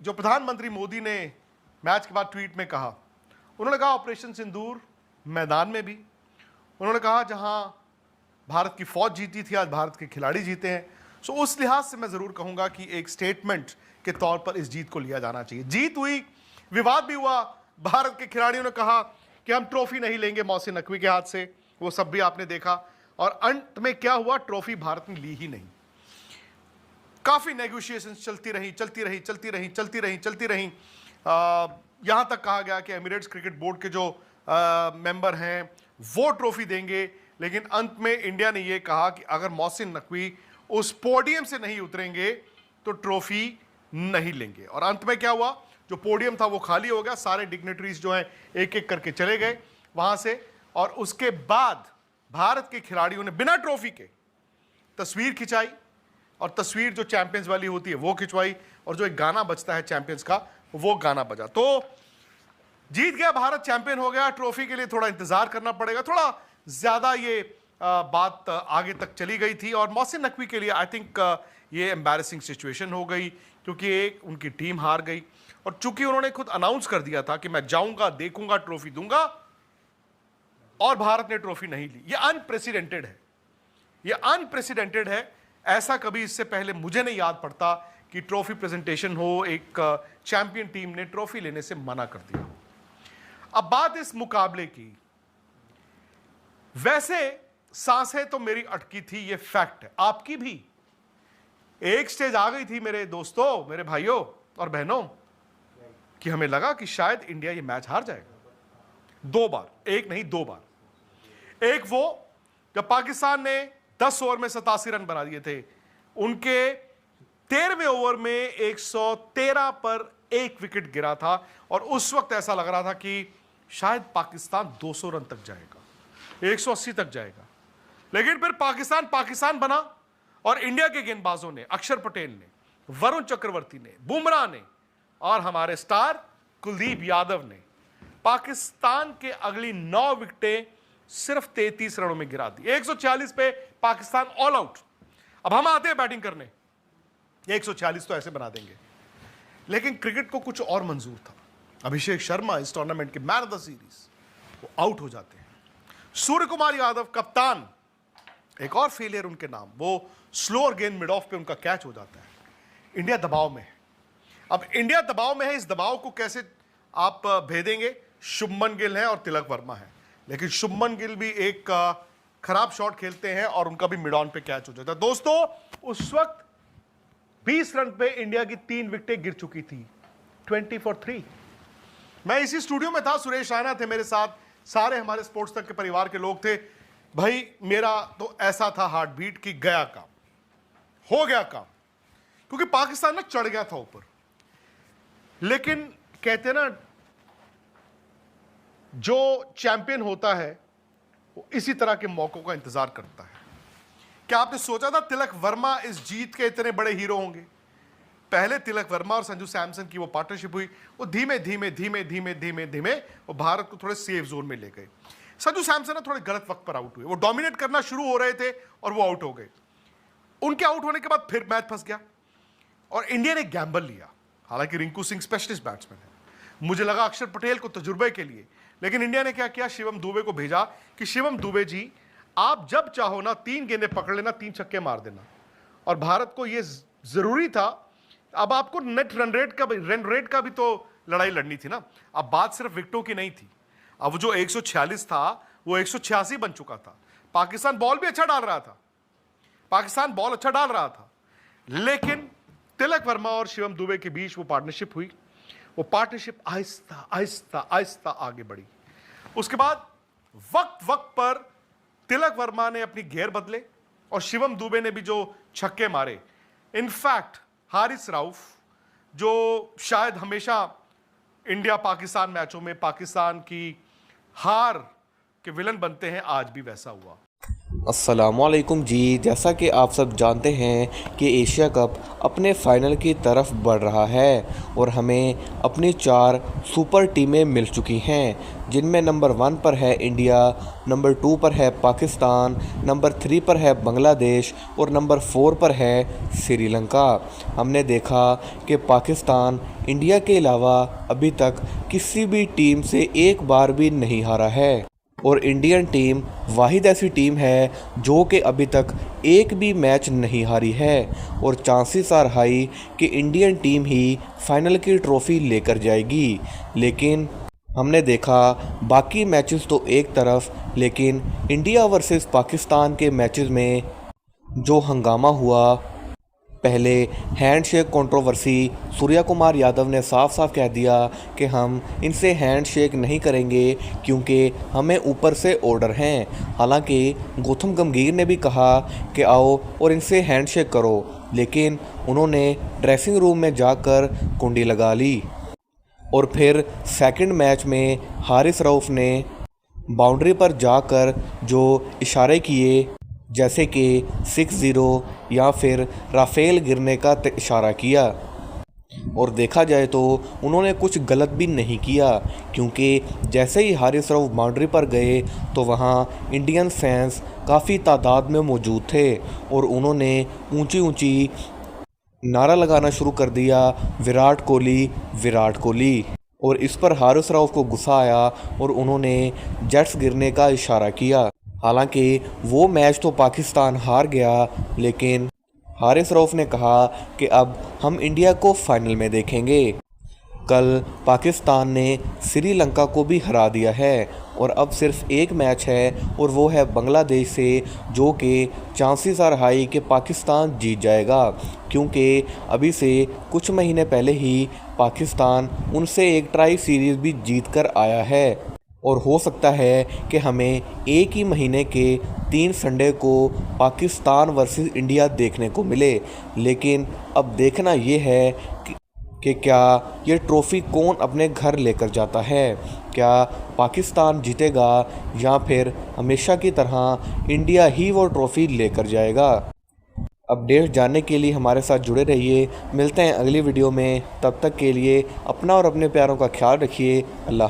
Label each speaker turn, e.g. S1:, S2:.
S1: जो प्रधानमंत्री मोदी ने मैच के बाद ट्वीट में कहा, उन्होंने कहा ऑपरेशन सिंदूर मैदान में भी, उन्होंने कहा जहां भारत की फौज जीती थी आज भारत के खिलाड़ी जीते हैं। सो उस लिहाज से मैं जरूर कहूंगा कि एक स्टेटमेंट के तौर पर इस जीत को लिया जाना चाहिए। जीत हुई, विवाद भी हुआ, भारत के खिलाड़ियों ने कहा कि हम ट्रॉफी नहीं लेंगे मोहसिन नकवी के हाथ से, वो सब भी आपने देखा, और अंत में क्या हुआ, ट्रॉफी भारत ने ली ही नहीं। काफी नेगोशिएशंस चलती रही। यहां तक कहा गया कि एमिरेट्स क्रिकेट बोर्ड के जो मेंबर हैं वो ट्रॉफी देंगे, लेकिन अंत में इंडिया ने यह कहा कि अगर मोहसिन नकवी उस पोडियम से नहीं उतरेंगे तो ट्रॉफी नहीं लेंगे। और अंत में क्या हुआ, जो पोडियम था वो खाली हो गया, सारे डिग्नेटरीज जो हैं एक एक करके चले गए वहां से, और उसके बाद भारत के खिलाड़ियों ने बिना ट्रॉफी के तस्वीर खिंचाई, और तस्वीर जो चैंपियंस वाली होती है वो खिंचवाई, और जो एक गाना बजता है चैंपियंस का वो गाना बजा। तो जीत गया भारत, चैंपियन हो गया। ट्रॉफी के लिए थोड़ा इंतजार करना पड़ेगा, थोड़ा ज्यादा ये बात आगे तक चली गई थी, और मोहसिन नकवी के लिए आई थिंक ये एम्बैरेसिंग सिचुएशन हो गई, क्योंकि एक उनकी टीम हार गई, और चूंकि उन्होंने खुद अनाउंस कर दिया था कि मैं जाऊंगा, देखूंगा, ट्रॉफी दूंगा, और भारत ने ट्रॉफी नहीं ली। ये अनप्रेसिडेंटेड है, ये अनप्रेसिडेंटेड है। ऐसा कभी इससे पहले मुझे नहीं याद पड़ता कि ट्रॉफी प्रेजेंटेशन हो, एक चैंपियन टीम ने ट्रॉफी लेने से मना कर दिया। अब बात इस मुकाबले की, वैसे सांसें तो मेरी अटकी थी, ये फैक्ट है, आपकी भी एक स्टेज आ गई थी मेरे दोस्तों, मेरे भाइयों और बहनों, कि हमें लगा कि शायद इंडिया ये मैच हार जाएगा। 2 बार, एक नहीं 2 बार। एक वो जब पाकिस्तान ने 10 ओवर में 87 रन बना दिए थे, उनके 13वें ओवर में 113 पर 1 विकेट गिरा था, और उस वक्त ऐसा लग रहा था कि शायद पाकिस्तान 200 रन तक जाएगा, 180 तक जाएगा। लेकिन फिर पाकिस्तान बना, और इंडिया के गेंदबाजों ने, अक्षर पटेल ने, वरुण चक्रवर्ती ने, बुमराह ने, और हमारे स्टार कुलदीप यादव ने पाकिस्तान के अगली 9 विकेटें सिर्फ 33 रनों में गिरा दी। 140 पे पाकिस्तान ऑल आउट। अब हम आते हैं बैटिंग करने, 140 तो ऐसे बना देंगे, लेकिन क्रिकेट को कुछ और मंजूर था। अभिषेक शर्मा इस टूर्नामेंट के मैन ऑफ द सीरीज, वो आउट हो जाते हैं। सूर्य कुमार यादव कप्तान, एक और फेलियर उनके नाम, वो स्लोअर गेंद मिड ऑफ पे उनका कैच हो जाता है। इंडिया दबाव में है। अब इंडिया दबाव में है, इस दबाव को कैसे आप भेदेंगे? शुभमन गिल है और तिलक वर्मा है, लेकिन शुभमन गिल भी एक खराब शॉट खेलते हैं और उनका भी मिड ऑन पे कैच हो जाता है। दोस्तों, उस वक्त 20 रन पे इंडिया की 3 विकेटें गिर चुकी थी, 20 for 3। मैं इसी स्टूडियो में था, सुरेश राणा थे मेरे साथ, सारे हमारे स्पोर्ट्स तक के परिवार के लोग थे। भाई मेरा तो ऐसा था हार्ट बीट कि गया काम, हो गया काम, क्योंकि पाकिस्तान ना चढ़ गया था ऊपर। लेकिन कहते ना, जो चैंपियन होता है वो इसी तरह के मौकों का इंतजार करता है। क्या आपने सोचा था तिलक वर्मा इस जीत के इतने बड़े हीरो होंगे? पहले तिलक वर्मा और संजू सैमसन की वो पार्टनरशिप हुई, वो धीमे धीमे वो भारत को थोड़े सेफ जोन में ले गए। संजू सैमसन ना थोड़े गलत वक्त पर आउट हुए, वो डोमिनेट करना शुरू हो रहे थे और वो आउट हो गए। उनके आउट होने के बाद फिर मैच फंस गया और इंडिया ने गैम्बल लिया। हालांकि रिंकू सिंह स्पेशलिस्ट बैट्समैन है, मुझे लगा अक्षर पटेल को तजुर्बे के लिए, लेकिन इंडिया ने क्या किया, शिवम दुबे को भेजा कि शिवम दुबे जी आप जब चाहो ना 3 गेंदें पकड़ लेना, 3 छक्के मार देना। और भारत को यह जरूरी था, अब आपको नेट रन रेट का भी तो लड़ाई लड़नी थी ना। अब बात सिर्फ विकेटों की नहीं थी, अब जो 146 था वो 186 बन चुका था। पाकिस्तान बॉल भी अच्छा डाल रहा था, लेकिन तिलक वर्मा और शिवम दुबे के बीच वो पार्टनरशिप हुई। वो पार्टनरशिप आहिस्ता आगे बढ़ी। उसके बाद वक्त पर तिलक वर्मा ने अपनी गियर बदले और शिवम दुबे ने भी जो छक्के मारे, इनफैक्ट हारिस राउफ जो शायद हमेशा इंडिया पाकिस्तान मैचों में पाकिस्तान की हार के विलन बनते हैं, आज भी वैसा हुआ।
S2: अस्सलामुअलैकुम जी। जैसा कि आप सब जानते हैं कि एशिया कप अपने फाइनल की तरफ बढ़ रहा है और हमें अपनी 4 सुपर टीमें मिल चुकी हैं, जिनमें नंबर 1 पर है इंडिया, नंबर 2 पर है पाकिस्तान, नंबर 3 पर है बांग्लादेश और नंबर 4 पर है श्रीलंका। हमने देखा कि पाकिस्तान इंडिया के अलावा अभी तक किसी भी टीम से एक बार भी नहीं हारा है और इंडियन टीम वाहिद ऐसी टीम है जो कि अभी तक एक भी मैच नहीं हारी है और चांसेस आर हाई कि इंडियन टीम ही फाइनल की ट्रॉफ़ी लेकर जाएगी। लेकिन हमने देखा बाकी मैचेस तो एक तरफ, लेकिन इंडिया वर्सेस पाकिस्तान के मैचेस में जो हंगामा हुआ, पहले हैंडशेक कंट्रोवर्सी, सूर्या कुमार यादव ने साफ साफ कह दिया कि हम इनसे हैंडशेक नहीं करेंगे क्योंकि हमें ऊपर से ऑर्डर हैं। हालांकि गौतम गंभीर ने भी कहा कि आओ और इनसे हैंडशेक करो, लेकिन उन्होंने ड्रेसिंग रूम में जाकर कुंडी लगा ली। और फिर सेकंड मैच में हारिस रऊफ़ ने बाउंड्री पर जाकर जो इशारे किए, जैसे कि 6-0 या फिर राफेल गिरने का इशारा किया, और देखा जाए तो उन्होंने कुछ गलत भी नहीं किया क्योंकि जैसे ही हारिस रऊफ़ बाउंड्री पर गए तो वहाँ इंडियन फैंस काफ़ी तादाद में मौजूद थे और उन्होंने ऊंची ऊंची नारा लगाना शुरू कर दिया, विराट कोहली विराट कोहली। और इस पर हारिस रऊफ़ को गुस्सा आया और उन्होंने जेट्स गिरने का इशारा किया। हालांकि वो मैच तो पाकिस्तान हार गया, लेकिन हारिस रऊफ़ ने कहा कि अब हम इंडिया को फाइनल में देखेंगे। कल पाकिस्तान ने श्रीलंका को भी हरा दिया है और अब सिर्फ एक मैच है और वो है बांग्लादेश से, जो कि चांसेस आर हाई कि पाकिस्तान जीत जाएगा क्योंकि अभी से कुछ महीने पहले ही पाकिस्तान उनसे एक ट्राई सीरीज़ भी जीत कर आया है और हो सकता है कि हमें एक ही महीने के 3 संडे को पाकिस्तान वर्सेस इंडिया देखने को मिले। लेकिन अब देखना ये है कि क्या ये ट्रॉफ़ी कौन अपने घर लेकर जाता है, क्या पाकिस्तान जीतेगा या फिर हमेशा की तरह इंडिया ही वो ट्रॉफ़ी लेकर जाएगा। अपडेट जानने के लिए हमारे साथ जुड़े रहिए। मिलते हैं अगली वीडियो में, तब तक के लिए अपना और अपने प्यारों का ख्याल रखिए। अल्लाह।